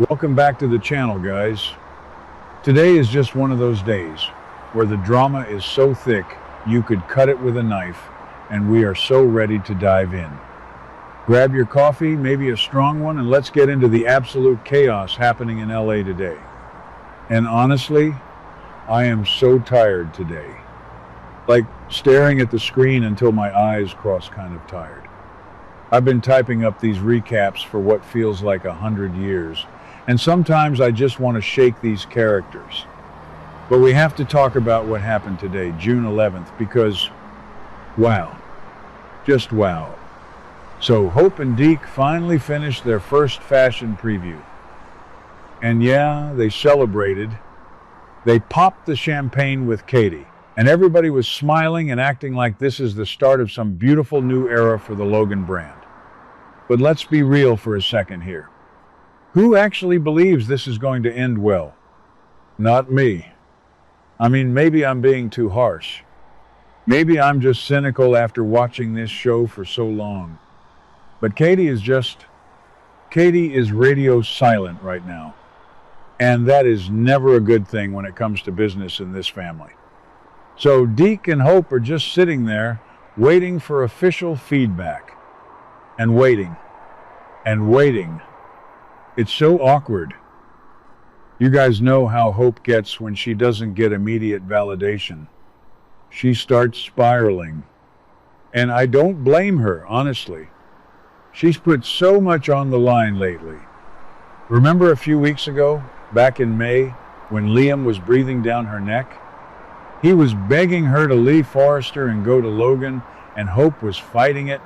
Welcome back to the channel, guys. Today is just one of those days where the drama is so thick you could cut it with a knife, and we are so ready to dive in. Grab your coffee, maybe a strong one, and let's get into the absolute chaos happening in LA today. And honestly, I am so tired today. Like staring at the screen until my eyes cross kind of tired. I've been typing up these recaps for what feels like 100 years, and sometimes I just want to shake these characters. But we have to talk about what happened today, June 11th, because, wow, just wow. So Hope and Deke finally finished their first fashion preview. And yeah, they celebrated. They popped the champagne with Katie, and everybody was smiling and acting like this is the start of some beautiful new era for the Logan brand. But let's be real for a second here. Who actually believes this is going to end well? Not me. I mean, maybe I'm being too harsh. Maybe I'm just cynical after watching this show for so long. But Katie is radio silent right now. And that is never a good thing when it comes to business in this family. So Deke and Hope are just sitting there, waiting for official feedback. And waiting. And waiting. It's so awkward. You guys know how Hope gets when she doesn't get immediate validation. She starts spiraling. And I don't blame her, honestly. She's put so much on the line lately. Remember a few weeks ago, back in May, when Liam was breathing down her neck? He was begging her to leave Forrester and go to Logan, and Hope was fighting it.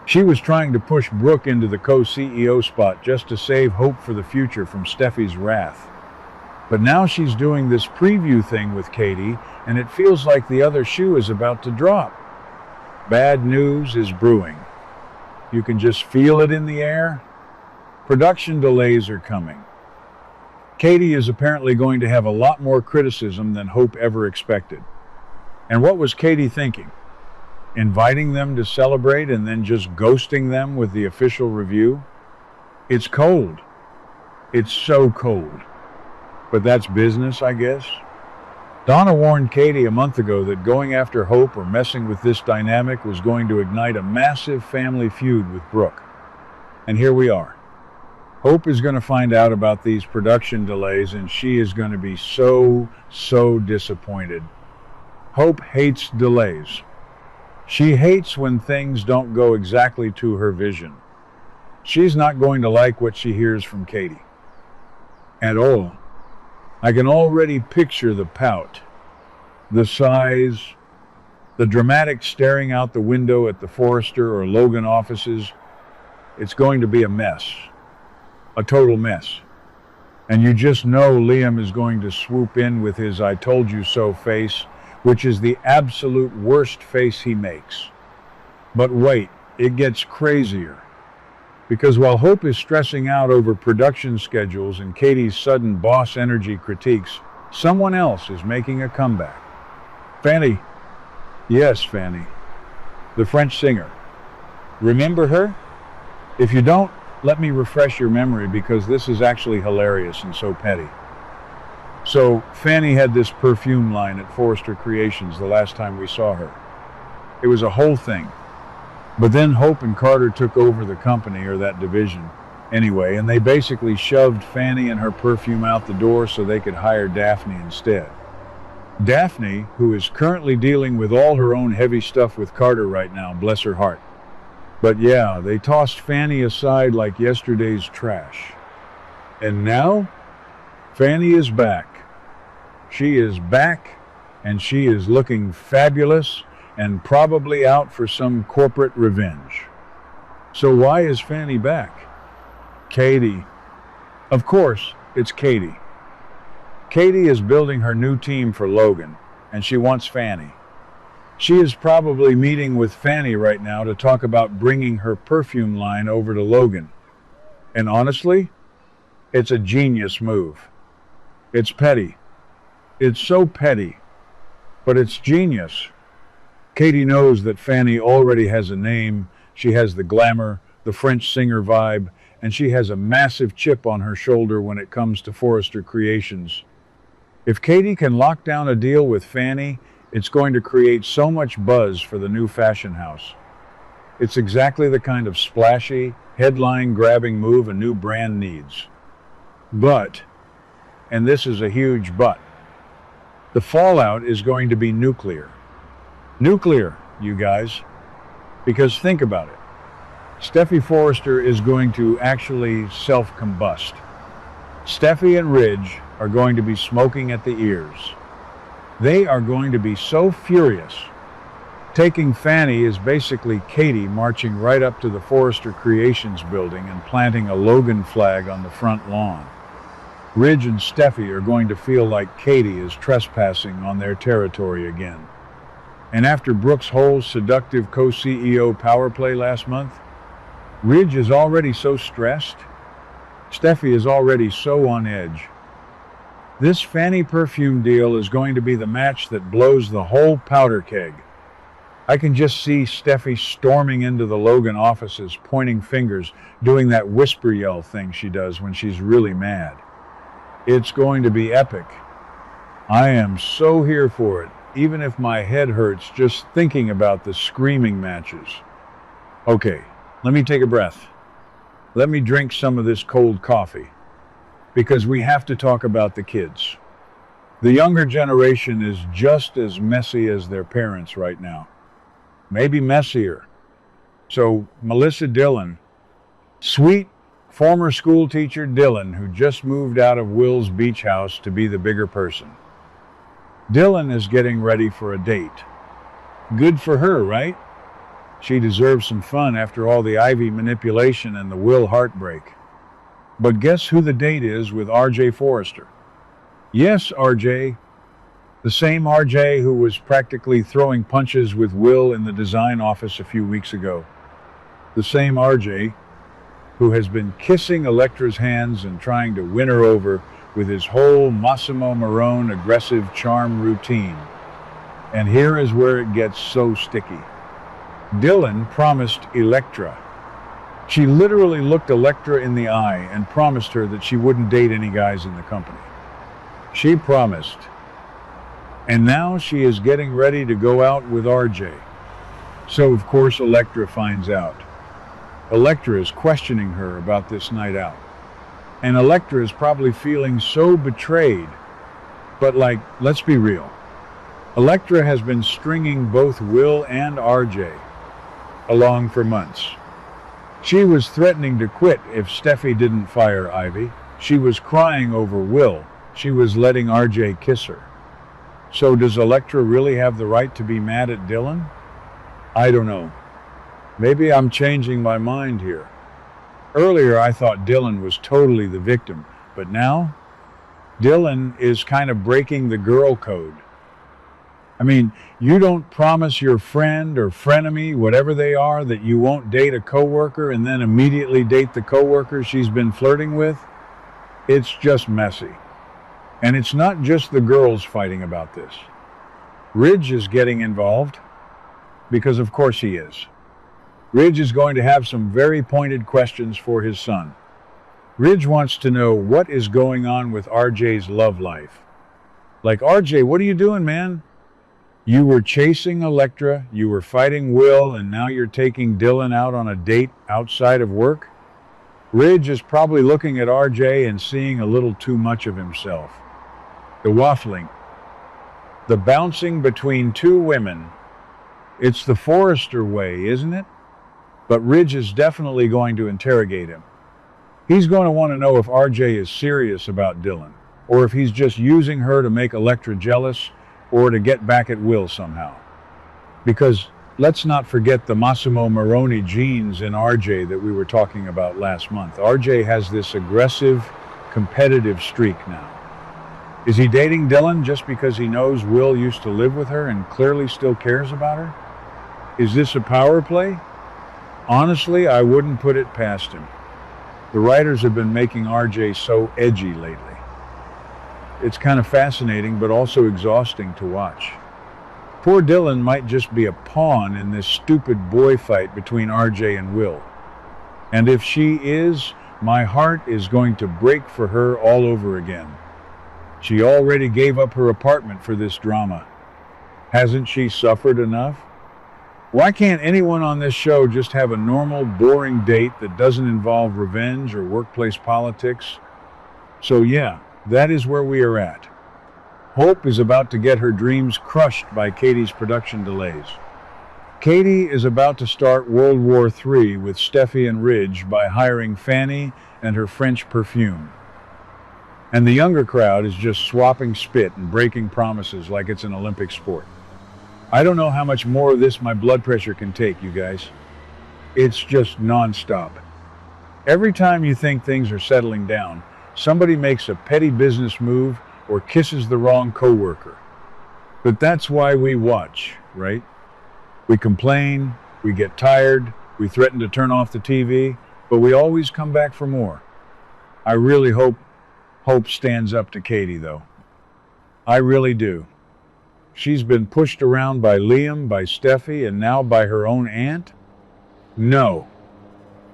She was trying to push Brooke into the co-CEO spot just to save Hope for the future from Steffi's wrath. But now she's doing this preview thing with Katie, and it feels like the other shoe is about to drop. Bad news is brewing. You can just feel it in the air. Production delays are coming. Katie is apparently going to have a lot more criticism than Hope ever expected. And what was Katie thinking? Inviting them to celebrate and then just ghosting them with the official review? It's cold. It's so cold. But that's business, I guess. Donna warned Katie a month ago that going after Hope or messing with this dynamic was going to ignite a massive family feud with Brooke. And here we are. Hope is going to find out about these production delays, and she is going to be so disappointed. Hope hates delays. She hates when things don't go exactly to her vision. She's not going to like what she hears from Katie. At all. I can already picture the pout, the sighs, the dramatic staring out the window at the Forrester or Logan offices. It's going to be a mess. A total mess. And you just know Liam is going to swoop in with his "I told you so" face, which is the absolute worst face he makes. But wait, it gets crazier. Because while Hope is stressing out over production schedules and Katie's sudden boss energy critiques, someone else is making a comeback. Fanny. Yes, Fanny. The French singer. Remember her? If you don't, let me refresh your memory because this is actually hilarious and so petty. So, Fanny had this perfume line at Forrester Creations the last time we saw her. It was a whole thing. But then Hope and Carter took over the company, or that division, anyway, and they basically shoved Fanny and her perfume out the door so they could hire Daphne instead. Daphne, who is currently dealing with all her own heavy stuff with Carter right now, bless her heart. But yeah, they tossed Fanny aside like yesterday's trash. And now, Fanny is back. She is back, and she is looking fabulous and probably out for some corporate revenge. So why is Fanny back? Katie. Of course, it's Katie. Katie is building her new team for Logan, and she wants Fanny. She is probably meeting with Fanny right now to talk about bringing her perfume line over to Logan. And honestly, it's a genius move. It's petty. It's so petty, but it's genius. Katie knows that Fanny already has a name, she has the glamour, the French singer vibe, and she has a massive chip on her shoulder when it comes to Forrester Creations. If Katie can lock down a deal with Fanny, it's going to create so much buzz for the new fashion house. It's exactly the kind of splashy, headline-grabbing move a new brand needs. But, and this is a huge but, the fallout is going to be nuclear. Nuclear, you guys. Because think about it. Steffy Forrester is going to actually self-combust. Steffy and Ridge are going to be smoking at the ears. They are going to be so furious. Taking Fanny is basically Katie marching right up to the Forrester Creations building and planting a Logan flag on the front lawn. Ridge and Steffy are going to feel like Katie is trespassing on their territory again. And after Brooke's whole seductive co-CEO power play last month, Ridge is already so stressed. Steffy is already so on edge. This Fanny perfume deal is going to be the match that blows the whole powder keg. I can just see Steffy storming into the Logan offices, pointing fingers, doing that whisper yell thing she does when she's really mad. It's going to be epic. I am so here for it, even if my head hurts just thinking about the screaming matches. Okay, let me take a breath. Let me drink some of this cold coffee, because we have to talk about the kids. The younger generation is just as messy as their parents right now. Maybe messier. So Melissa Dillon, sweet former school teacher Dillon, who just moved out of Will's beach house to be the bigger person. Dillon is getting ready for a date. Good for her, right? She deserves some fun after all the Ivy manipulation and the Will heartbreak. But guess who the date is with R.J. Forrester? Yes, R.J. The same R.J. who was practically throwing punches with Will in the design office a few weeks ago. The same R.J. who has been kissing Electra's hands and trying to win her over with his whole Massimo Marone aggressive charm routine. And here is where it gets so sticky. Dillon promised Electra. She literally looked Electra in the eye and promised her that she wouldn't date any guys in the company. She promised. And now she is getting ready to go out with RJ. So of course Electra finds out. Electra is questioning her about this night out. And Electra is probably feeling so betrayed. But let's be real. Electra has been stringing both Will and RJ along for months. She was threatening to quit if Steffi didn't fire Ivy. She was crying over Will. She was letting RJ kiss her. So does Electra really have the right to be mad at Dillon? I don't know. Maybe I'm changing my mind here. Earlier I thought Dillon was totally the victim, but now Dillon is kind of breaking the girl code. I mean, you don't promise your friend or frenemy, whatever they are, that you won't date a coworker and then immediately date the coworker she's been flirting with. It's just messy. And it's not just the girls fighting about this. Ridge is getting involved because of course he is. Ridge is going to have some very pointed questions for his son. Ridge wants to know what is going on with RJ's love life. Like, RJ, what are you doing, man? You were chasing Electra, you were fighting Will, and now you're taking Dillon out on a date outside of work? Ridge is probably looking at RJ and seeing a little too much of himself. The waffling, the bouncing between two women. It's the Forrester way, isn't it? But Ridge is definitely going to interrogate him. He's going to want to know if RJ is serious about Dillon, or if he's just using her to make Electra jealous, or to get back at Will somehow. Because let's not forget the Massimo Marone genes in RJ that we were talking about last month. RJ has this aggressive, competitive streak now. Is he dating Dillon just because he knows Will used to live with her and clearly still cares about her? Is this a power play? Honestly, I wouldn't put it past him. The writers have been making RJ so edgy lately. It's kind of fascinating, but also exhausting to watch. Poor Dillon might just be a pawn in this stupid boy fight between RJ and Will. And if she is, My heart is going to break for her all over again. She already gave up her apartment for this drama. Hasn't she suffered enough? Why can't anyone on this show just have a normal, boring date that doesn't involve revenge or workplace politics? So yeah, that is where we are at. Hope is about to get her dreams crushed by Katie's production delays. Katie is about to start World War III with Steffy and Ridge by hiring Fanny and her French perfume. And the younger crowd is just swapping spit and breaking promises like it's an Olympic sport. I don't know how much more of this my blood pressure can take, you guys. It's just nonstop. Every time you think things are settling down, somebody makes a petty business move or kisses the wrong coworker. But that's why we watch, right? We complain, we get tired, we threaten to turn off the TV, but we always come back for more. I really hope Hope stands up to Katie, though. I really do. She's been pushed around by Liam, by Steffy, and now by her own aunt? No.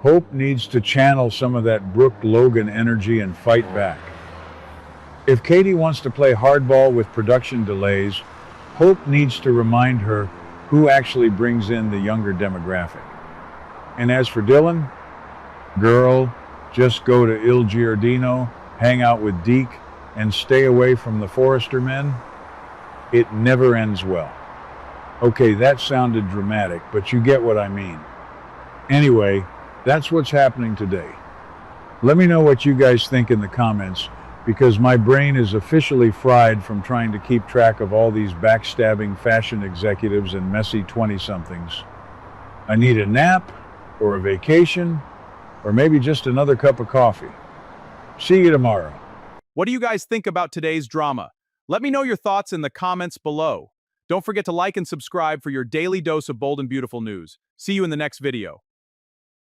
Hope needs to channel some of that Brooke Logan energy and fight back. If Katie wants to play hardball with production delays, Hope needs to remind her who actually brings in the younger demographic. And as for Dylan, girl, just go to Il Giardino, hang out with Deke, and stay away from the Forrester men. It never ends well. Okay, that sounded dramatic, but you get what I mean. Anyway, that's what's happening today. Let me know what you guys think in the comments, because my brain is officially fried from trying to keep track of all these backstabbing fashion executives and messy 20-somethings. I need a nap, or a vacation, or maybe just another cup of coffee. See you tomorrow. What do you guys think about today's drama? Let me know your thoughts in the comments below. Don't forget to like and subscribe for your daily dose of bold and beautiful news. See you in the next video.